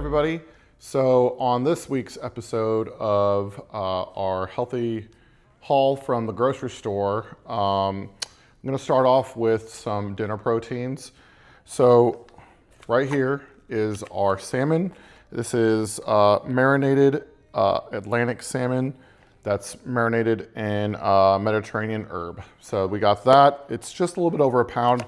everybody. So on this week's episode of our healthy haul from the grocery store, I'm going to start off with some dinner proteins. So right here is our salmon. This is marinated Atlantic salmon that's marinated in Mediterranean herb. So we got that. It's just a little bit over a pound.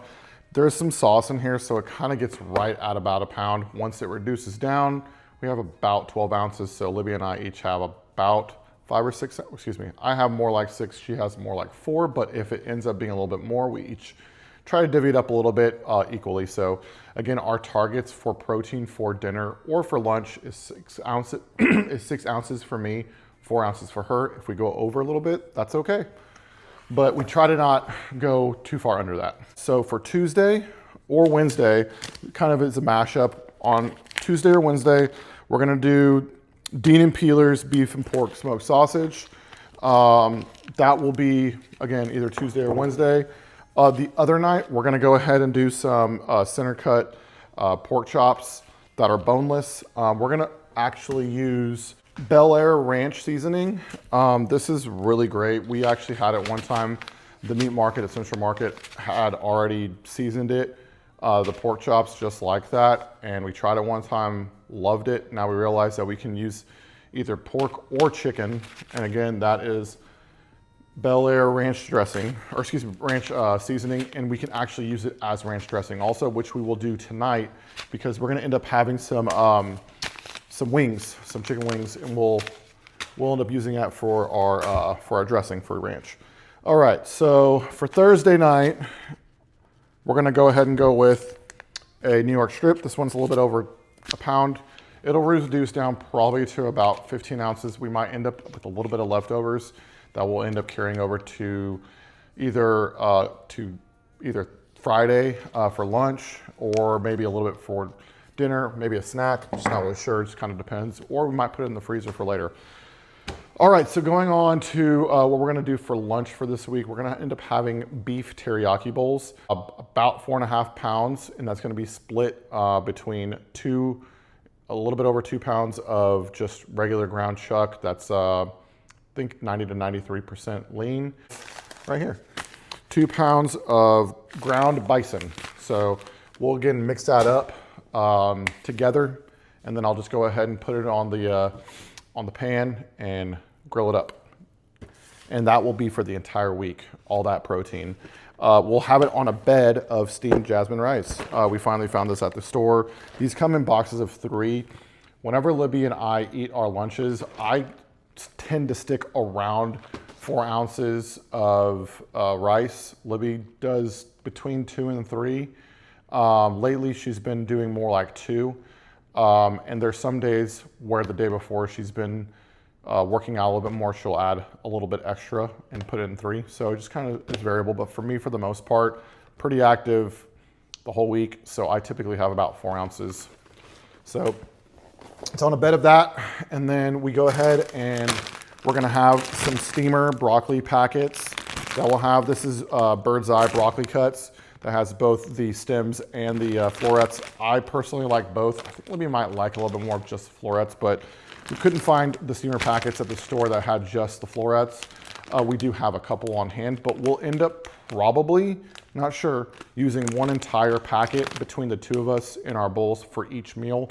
There's some sauce in here, so it kind of gets right at about a pound. Once it reduces down, we have about 12 ounces. So Libby and I each have about 5 or 6, excuse me. I have more like 6, she has more like 4, but if it ends up being a little bit more, we each try to divvy it up a little bit equally. So again, our targets for protein for dinner or for lunch is 6 ounces, is 6 ounces for me, 4 ounces for her. If we go over a little bit, that's okay. But we try to not go too far under that. So for Tuesday or Wednesday, kind of is a mashup. On Tuesday or Wednesday, we're gonna do Dean and Peeler's beef and pork smoked sausage. That will be, again, either Tuesday or Wednesday. The other night, we're gonna go ahead and do some center cut pork chops that are boneless. We're gonna actually use Bel Air ranch seasoning. This is really great. We actually had it one time. The meat market at Central Market had already seasoned it, the pork chops just like that. And we tried it one time, loved it. Now we realize that we can use either pork or chicken. And again, that is Bel Air ranch dressing, or excuse me, ranch seasoning. And we can actually use it as ranch dressing also, which we will do tonight because we're gonna end up having some wings, some chicken wings, and we'll end up using that for our dressing for ranch. All right, so for Thursday night, we're gonna go ahead and go with a New York strip. This one's a little bit over a pound. It'll reduce down probably to about 15 ounces. We might end up with a little bit of leftovers that we'll end up carrying over to either Friday for lunch, or maybe a little bit for dinner, maybe a snack, just not really sure, it just kind of depends. Or we might put it in the freezer for later. All right, so going on to what we're gonna do for lunch for this week, we're gonna end up having beef teriyaki bowls, about 4.5 pounds, and that's gonna be split between a little bit over 2 pounds of just regular ground chuck. That's, I think 90 to 93% lean, right here. 2 pounds of ground bison. So we'll again mix that up together, and then I'll just go ahead and put it on the pan and grill it up. And that will be for the entire week, all that protein. We'll have it on a bed of steamed jasmine rice. We finally found this at the store. These come in boxes of 3. Whenever Libby and I eat our lunches, I tend to stick around 4 ounces of rice. Libby does between 2 and 3. Lately, she's been doing more like 2. And there's some days where the day before she's been working out a little bit more, she'll add a little bit extra and put it in 3. So it just kind of is variable. But for me, for the most part, pretty active the whole week. So I typically have about 4 ounces. So it's on a bed of that. And then we go ahead and we're gonna have some steamer broccoli packets that we'll have. This is bird's eye broccoli cuts that has both the stems and the florets. I personally like both. I think Libby might like a little bit more of just the florets, but we couldn't find the steamer packets at the store that had just the florets. We do have a couple on hand, but we'll end up probably, not sure, using one entire packet between the 2 of us in our bowls for each meal.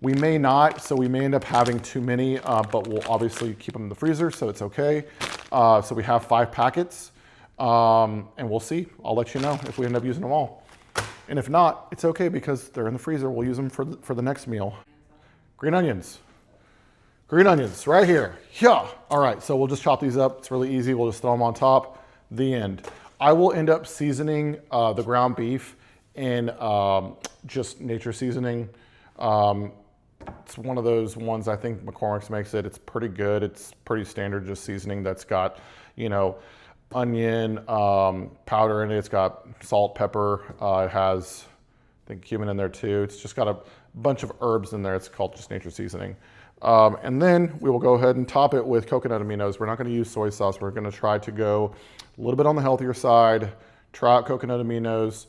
We may not, so we may end up having too many, but we'll obviously keep them in the freezer, so it's okay. So we have 5 packets. And we'll see. I'll let you know if we end up using them all. And if not, it's okay because they're in the freezer. We'll use them for the next meal. Green onions. Green onions right here. Yeah. All right, so we'll just chop these up. It's really easy. We'll just throw them on top. The end. I will end up seasoning the ground beef in just nature seasoning. It's one of those ones, I think McCormick's makes it. It's pretty good. It's pretty standard, just seasoning that's got, onion powder in it. It's got salt, pepper. It has, I think, cumin in there too. It's just got a bunch of herbs in there. It's called just nature seasoning. And then we will go ahead and top it with coconut aminos. We're not going to use soy sauce. We're going to try to go a little bit on the healthier side, try out coconut aminos,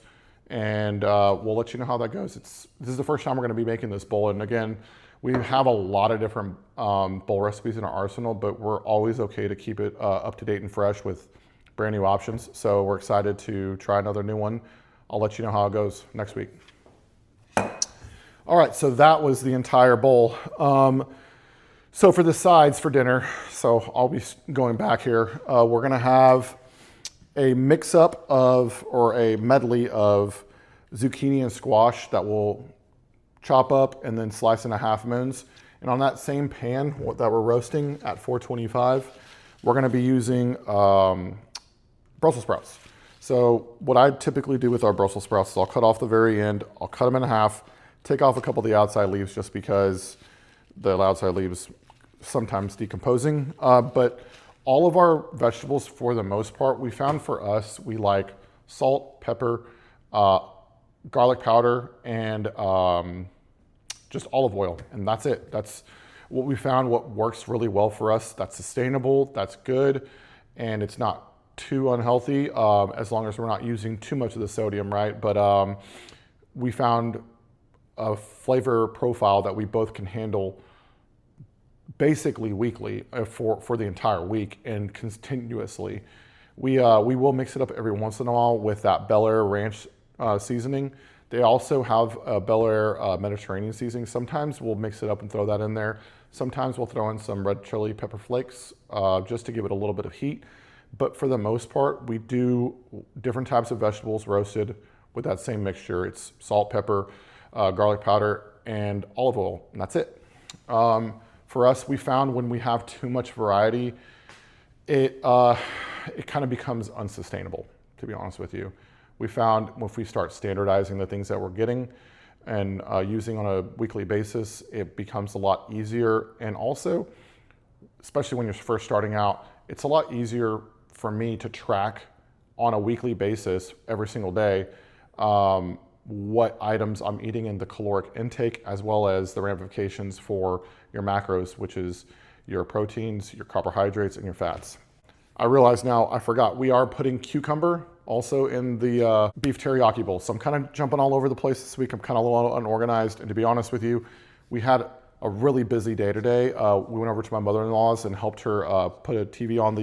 and we'll let you know how that goes. This is the first time we're going to be making this bowl, and again, we have a lot of different bowl recipes in our arsenal, but we're always okay to keep it up to date and fresh with brand new options. So we're excited to try another new one. I'll let you know how it goes next week. All right, so that was the entire bowl. So for the sides for dinner, so I'll be going back here, we're gonna have a mix-up of, or a medley of zucchini and squash that we'll chop up and then slice into half moons. And on that same pan that we're roasting at 425, we're gonna be using Brussels sprouts. So what I typically do with our Brussels sprouts is I'll cut off the very end, I'll cut them in half, take off a couple of the outside leaves just because the outside leaves sometimes decomposing. But all of our vegetables, for the most part, we found for us, we like salt, pepper, garlic powder, and just olive oil, and that's it. That's what we found, what works really well for us. That's sustainable, that's good, and it's not too unhealthy as long as we're not using too much of the sodium, right? But we found a flavor profile that we both can handle basically weekly for the entire week and continuously. We will mix it up every once in a while with that Bel Air ranch seasoning. They also have a Bel Air Mediterranean seasoning. Sometimes we'll mix it up and throw that in there. Sometimes we'll throw in some red chili pepper flakes just to give it a little bit of heat. But for the most part, we do different types of vegetables roasted with that same mixture. It's salt, pepper, garlic powder, and olive oil, and that's it. For us, we found when we have too much variety, it kind of becomes unsustainable, to be honest with you. We found if we start standardizing the things that we're getting and using on a weekly basis, it becomes a lot easier. And also, especially when you're first starting out, it's a lot easier for me to track on a weekly basis every single day what items I'm eating in the caloric intake, as well as the ramifications for your macros, which is your proteins, your carbohydrates, and your fats. I realize now, I forgot, we are putting cucumber also in the beef teriyaki bowl. So I'm kind of jumping all over the place this week. I'm kind of a little unorganized. And to be honest with you, we had a really busy day today. We went over to my mother-in-law's and helped her put a TV on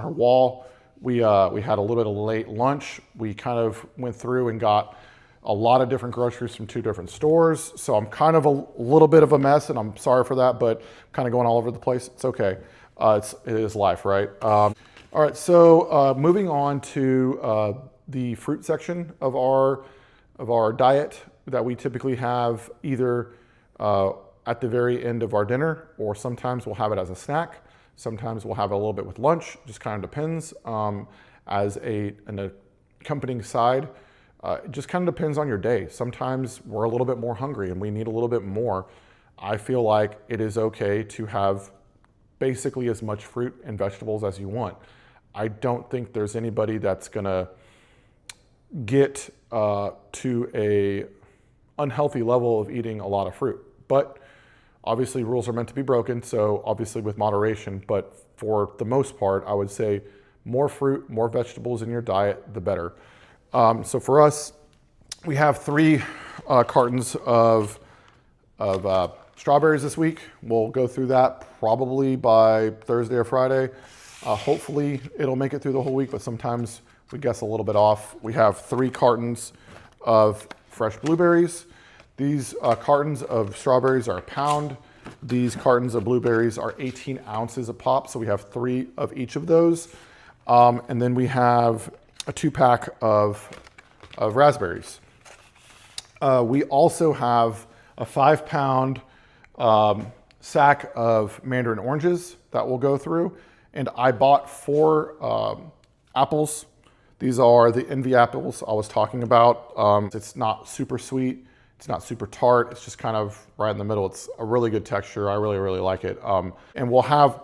her wall. We had a little bit of late lunch. We kind of went through and got a lot of different groceries from 2 different stores. So I'm kind of a little bit of a mess, and I'm sorry for that, but kind of going all over the place. It's okay. It is life, right? All right, so moving on to the fruit section of our diet that we typically have either at the very end of our dinner, or sometimes we'll have it as a snack. Sometimes we'll have it a little bit with lunch, just kind of depends. As an accompanying side, it just kind of depends on your day. Sometimes we're a little bit more hungry and we need a little bit more. I feel like it is okay to have basically as much fruit and vegetables as you want. I don't think there's anybody that's gonna get to a unhealthy level of eating a lot of fruit. But obviously rules are meant to be broken, so obviously with moderation, but for the most part, I would say more fruit, more vegetables in your diet, the better. So for us, we have 3 cartons of strawberries this week. We'll go through that probably by Thursday or Friday. Hopefully it'll make it through the whole week, but sometimes we guess a little bit off. We have 3 cartons of fresh blueberries. These cartons of strawberries are a pound. These cartons of blueberries are 18 ounces a pop, so we have 3 of each of those. And then we have a 2-pack of raspberries. We also have a 5-pound sack of mandarin oranges that we'll go through. And I bought 4 apples. These are the Envy apples I was talking about. It's not super sweet. It's not super tart. It's just kind of right in the middle. It's a really good texture. I really, really like it. And we'll have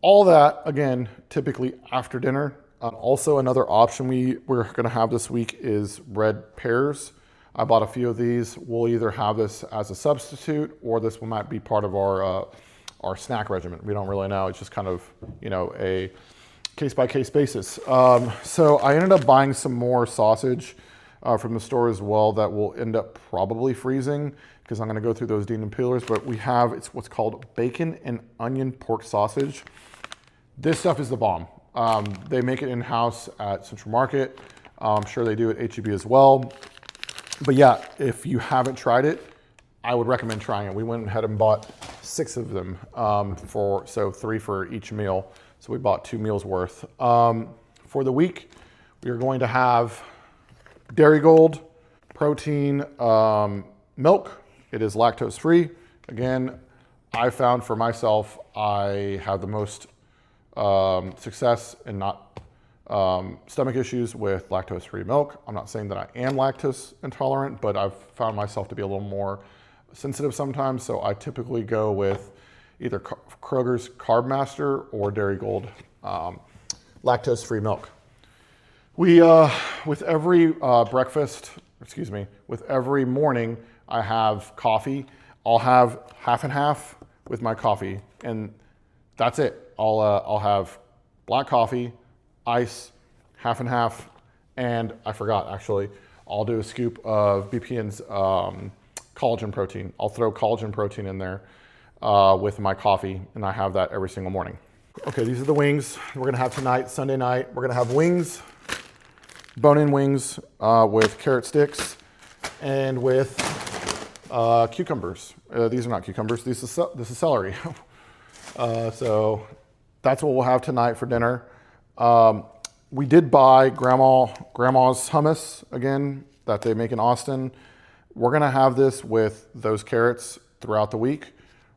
all that, again, typically after dinner. Also, another option we're gonna have this week is red pears. I bought a few of these. We'll either have this as a substitute, or this might be part of our snack regimen. We don't really know. It's just kind of, a case-by-case basis. So I ended up buying some more sausage. from the store as well that will end up probably freezing because I'm going to go through those demon peelers. But we have, it's what's called bacon and onion pork sausage. This stuff is the bomb. They make it in-house at Central Market. I'm sure they do at H-E-B as well. But yeah, if you haven't tried it, I would recommend trying it. We went ahead and bought 6 of them, so 3 for each meal. So we bought 2 meals worth. For the week, we are going to have Dairy Gold, protein, milk. It is lactose free. Again, I found for myself, I have the most success in not stomach issues with lactose free milk. I'm not saying that I am lactose intolerant, but I've found myself to be a little more sensitive sometimes. So I typically go with either Kroger's Carb Master or Dairy Gold lactose free milk. We, with every with every morning, I have coffee. I'll have half and half with my coffee, and that's it. I'll have black coffee, ice, half and half, and I forgot actually, I'll do a scoop of BPN's collagen protein. I'll throw collagen protein in there with my coffee, and I have that every single morning. Okay, these are the wings we're gonna have tonight, Sunday night. We're gonna have wings, bone-in wings with carrot sticks and with cucumbers. These are not cucumbers, this is celery. So that's what we'll have tonight for dinner. We did buy grandma's hummus again that they make in Austin. We're gonna have this with those carrots throughout the week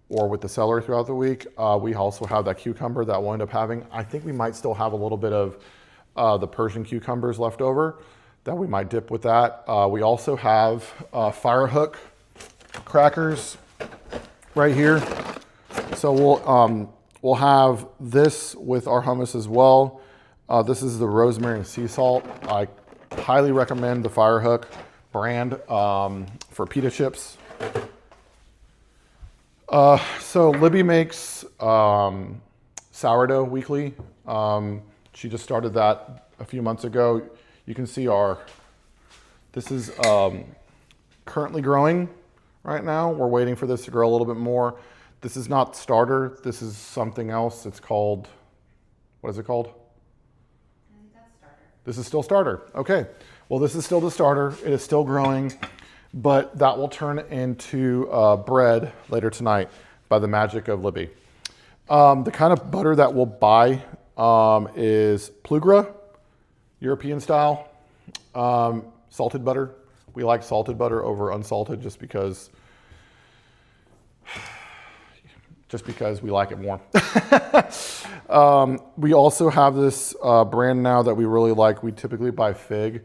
or with the celery throughout the week. We also have that cucumber that we'll end up having. I think we might still have a little bit of the Persian cucumbers left over that we might dip with that. We also have fire hook crackers right here. So we'll have this with our hummus as well. This is the rosemary and sea salt. I highly recommend the Fire Hook brand for pita chips. So Libby makes sourdough weekly. She just started that a few months ago. You can see this is currently growing right now. We're waiting for this to grow a little bit more. This is not starter. This is something else. It's called, what is it called? I think that's starter. This is still starter. Okay. Well, this is still the starter. It is still growing, but that will turn into bread later tonight by the magic of Libby. The kind of butter that we'll buy is Plugra, European style, salted butter. We like salted butter over unsalted just because we like it more. We also have this brand now that we really like. We typically buy fig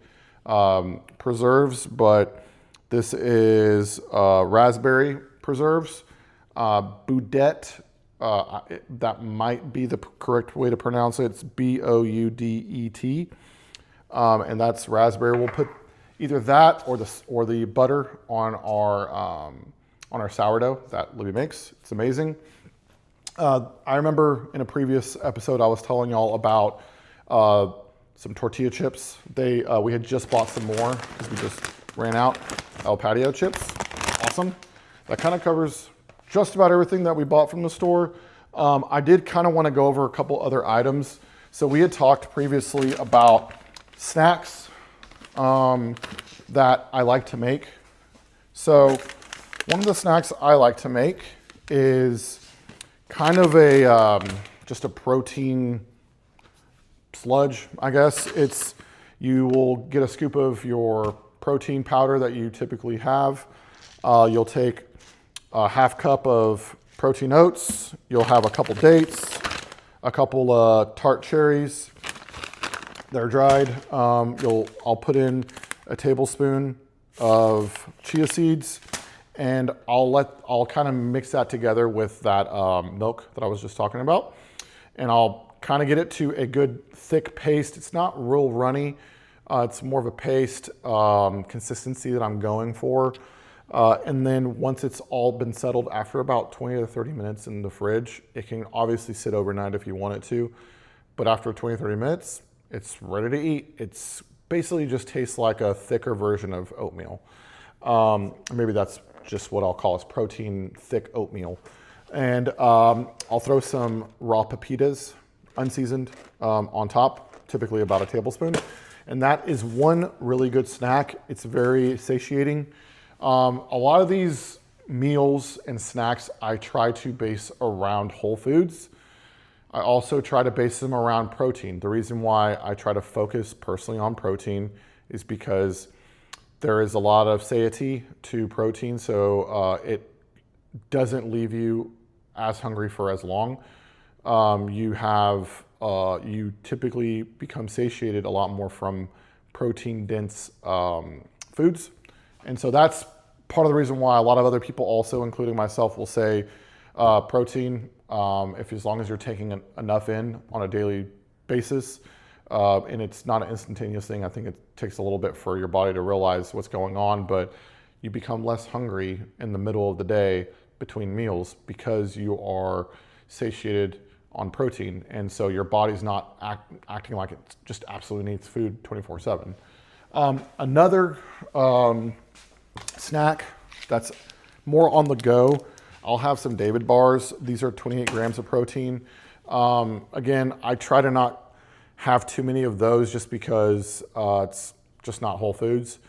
preserves, but this is raspberry preserves. Boudet, that might be the correct way to pronounce it. It's B-O-U-D-E-T, and that's raspberry. We'll put either that or the butter on our sourdough that Libby makes. It's amazing. I remember in a previous episode I was telling y'all about some tortilla chips. We had just bought some more because we just ran out. El Patio chips, awesome. That kind of covers just about everything that we bought from the store. I did kind of want to go over a couple other items. So we had talked previously about snacks that I like to make. So one of the snacks I like to make is kind of just a protein sludge, I guess. You will get a scoop of your protein powder that you typically have. You'll take a half cup of protein oats. You'll have a couple dates, a couple tart cherries that are dried. I'll put in a tablespoon of chia seeds, and I'll kind of mix that together with that milk that I was just talking about, and I'll kind of get it to a good thick paste. It's not real runny. It's more of a paste consistency that I'm going for. And then once it's all been settled after about 20 to 30 minutes in the fridge, it can obviously sit overnight if you want it to, but after 20 to 30 minutes, it's ready to eat. It's basically just tastes like a thicker version of oatmeal. Maybe that's just what I'll call as protein thick oatmeal. And I'll throw some raw pepitas, unseasoned, on top, typically about a tablespoon. And that is one really good snack. It's very satiating. A lot of these meals and snacks I try to base around whole foods. I also try to base them around protein. The reason why I try to focus personally on protein is because there is a lot of satiety to protein, so it doesn't leave you as hungry for as long. You typically become satiated a lot more from protein-dense foods. And so that's part of the reason why a lot of other people also, including myself, will say protein, as long as you're taking enough in on a daily basis, and it's not an instantaneous thing. I think it takes a little bit for your body to realize what's going on, but you become less hungry in the middle of the day between meals because you are satiated on protein, and so your body's not acting like it just absolutely needs food 24/7. Another snack that's more on the go, I'll have some David bars. These are 28 grams of protein. Again, I try to not have too many of those just because it's just not whole foods,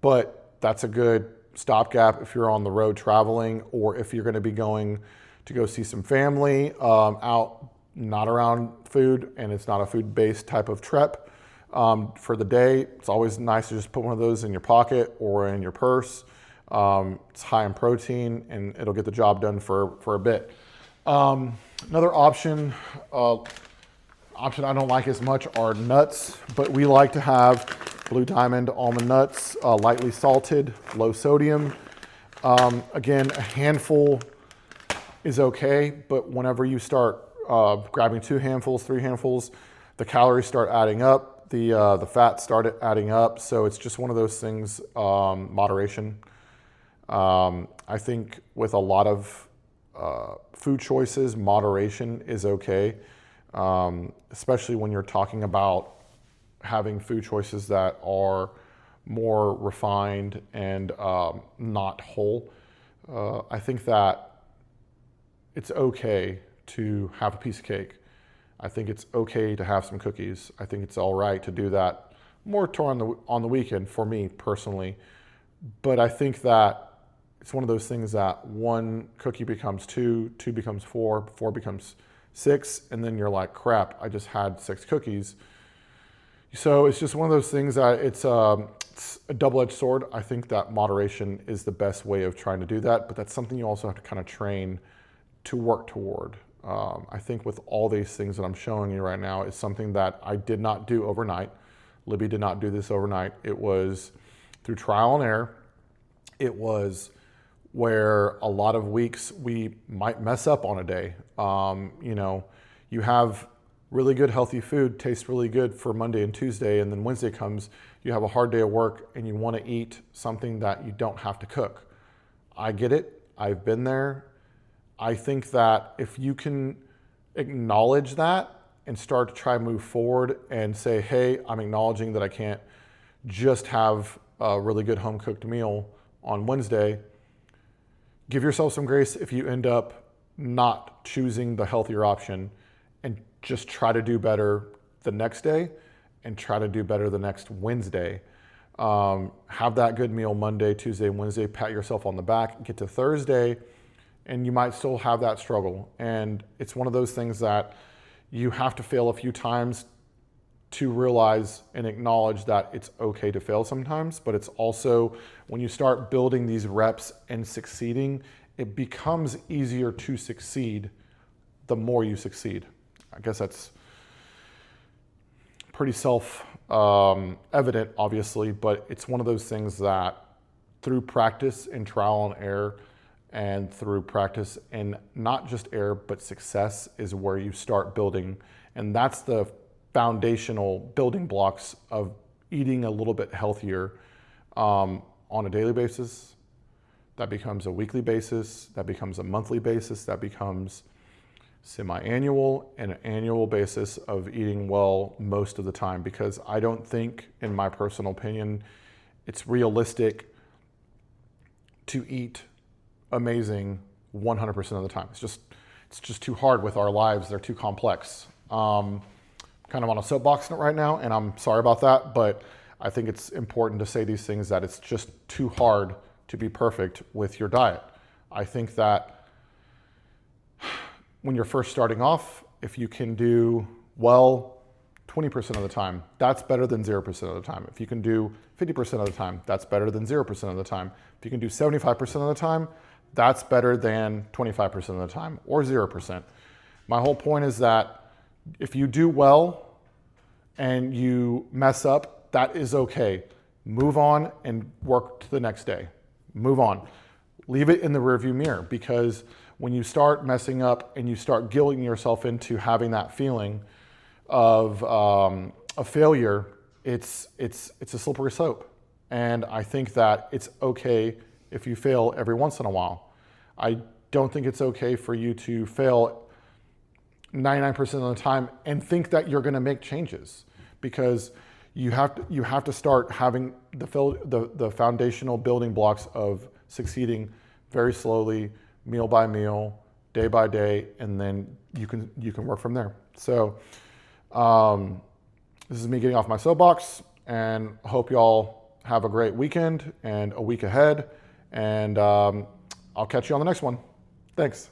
but that's a good stopgap if you're on the road traveling, or if you're going to be going to go see some family out, not around food, and it's not a food-based type of trip for the day. It's always nice to just put one of those in your pocket or in your purse. It's high in protein, and it'll get the job done for a bit. Another option I don't like as much are nuts, but we like to have Blue Diamond almond nuts, lightly salted, low sodium. Again, a handful is okay, but whenever you start grabbing 2 handfuls, 3 handfuls, the calories start adding up, the fats start adding up. So it's just one of those things, moderation. I think with a lot of food choices, moderation is okay, especially when you're talking about having food choices that are more refined and not whole. I think that it's okay to have a piece of cake. I think it's okay to have some cookies. I think it's all right to do that more on the weekend for me personally. But I think that it's one of those things that 1 cookie becomes 2, 2 becomes 4, 4 becomes 6, and then you're like, crap, I just had 6 cookies. So it's just one of those things that it's a double-edged sword. I think that moderation is the best way of trying to do that, but that's something you also have to kind of train to work toward. I think with all these things that I'm showing you right now is something that I did not do overnight. Libby did not do this overnight. It was through trial and error. It was where a lot of weeks we might mess up on a day. You have really good healthy food, tastes really good for Monday and Tuesday, and then Wednesday comes, you have a hard day of work and you want to eat something that you don't have to cook. I get it. I've been there. I think that if you can acknowledge that and start to try to move forward and say, hey, I'm acknowledging that I can't just have a really good home cooked meal on Wednesday. Give yourself some grace if you end up not choosing the healthier option, and just try to do better the next day and try to do better the next Wednesday. Have that good meal Monday, Tuesday, Wednesday, pat yourself on the back, get to Thursday, and you might still have that struggle. And it's one of those things that you have to fail a few times to realize and acknowledge that it's okay to fail sometimes, but it's also when you start building these reps and succeeding, it becomes easier to succeed the more you succeed. I guess that's pretty self-evident, obviously, but it's one of those things that through practice and trial and error, and through practice and not just error, but success is where you start building. And that's the foundational building blocks of eating a little bit healthier on a daily basis. That becomes a weekly basis, that becomes a monthly basis, that becomes semi-annual, and an annual basis of eating well most of the time, because I don't think, in my personal opinion, it's realistic to eat amazing 100% of the time. It's just too hard with our lives. They're too complex. Kind of on a soapbox right now, and I'm sorry about that, but I think it's important to say these things, that it's just too hard to be perfect with your diet. I think that when you're first starting off, if you can do well 20% of the time, that's better than 0% of the time. If you can do 50% of the time, that's better than 0% of the time. If you can do 75% of the time, that's better than 25% of the time, or 0%. My whole point is that if you do well and you mess up, that is okay. Move on and work to the next day. Move on. Leave it in the rearview mirror, because when you start messing up and you start guilting yourself into having that feeling of a failure, it's a slippery slope. And I think that it's okay if you fail every once in a while. I don't think it's okay for you to fail 99% of the time and think that you're going to make changes, because you have to start having the foundational building blocks of succeeding very slowly, meal by meal, day by day, and then you can work from there. So this is me getting off my soapbox, and I hope y'all have a great weekend and a week ahead, and I'll catch you on the next one. Thanks.